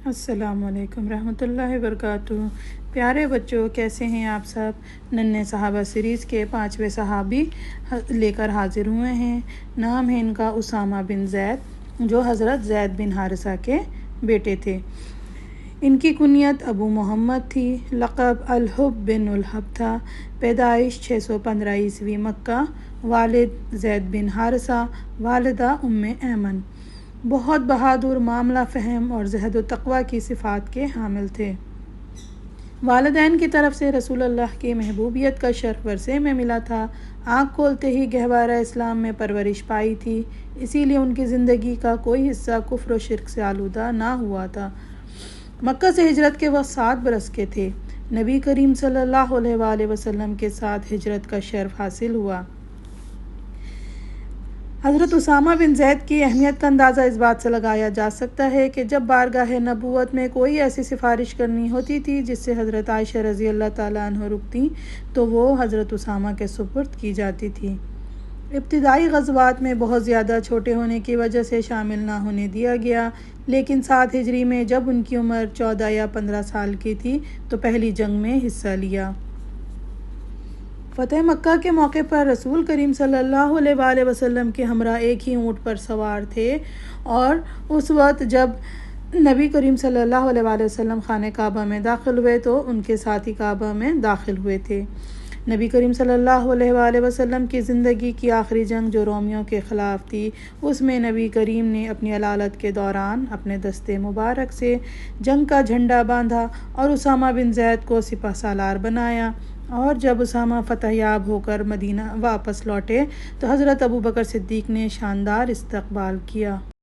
السلام علیکم رحمۃ اللہ وبرکاتہ۔ پیارے بچوں، کیسے ہیں آپ سب؟ ننھے صحابہ سیریز کے 5ویں صحابی لے کر حاضر ہوئے ہیں۔ نام ہے ان کا اسامہ بن زید، جو حضرت زید بن حارثہ کے بیٹے تھے۔ ان کی کنیت ابو محمد تھی۔ لقب الحب بن الحب تھا۔ پیدائش 615 عیسوی مکہ۔ والد زید بن حارثہ، والدہ ام ایمن۔ بہت بہادر، معاملہ فہم اور زہد و تقوی کی صفات کے حامل تھے۔ والدین کی طرف سے رسول اللہ کی محبوبیت کا شرف ورثے میں ملا تھا۔ آنکھ کھولتے ہی گہوارہ اسلام میں پرورش پائی تھی، اسی لیے ان کی زندگی کا کوئی حصہ کفر و شرک سے آلودہ نہ ہوا تھا۔ مکہ سے ہجرت کے وقت 7 برس کے تھے۔ نبی کریم صلی اللہ علیہ وآلہ وسلم کے ساتھ ہجرت کا شرف حاصل ہوا۔ حضرت اسامہ بن زید کی اہمیت کا اندازہ اس بات سے لگایا جا سکتا ہے کہ جب بارگاہ نبوت میں کوئی ایسی سفارش کرنی ہوتی تھی جس سے حضرت عائشہ رضی اللہ تعالیٰ عنہ رکتیں تو وہ حضرت اسامہ کے سپرد کی جاتی تھی۔ ابتدائی غزوات میں بہت زیادہ چھوٹے ہونے کی وجہ سے شامل نہ ہونے دیا گیا، لیکن 7 ہجری میں جب ان کی عمر 14 یا 15 سال کی تھی تو پہلی جنگ میں حصہ لیا۔ فتح مکہ کے موقع پر رسول کریم صلی اللہ علیہ وآلہ وسلم کے ہمراہ ایک ہی اونٹ پر سوار تھے، اور اس وقت جب نبی کریم صلی اللہ علیہ وآلہ وسلم خانہ کعبہ میں داخل ہوئے تو ان کے ساتھی کعبہ میں داخل ہوئے تھے۔ نبی کریم صلی اللہ علیہ وآلہ وسلم کی زندگی کی آخری جنگ جو رومیوں کے خلاف تھی، اس میں نبی کریم نے اپنی علالت کے دوران اپنے دستے مبارک سے جنگ کا جھنڈا باندھا اور اسامہ بن زید کو سپہ سالار بنایا، اور جب اسامہ فتح یاب ہو کر مدینہ واپس لوٹے تو حضرت ابوبکر صدیق نے شاندار استقبال کیا۔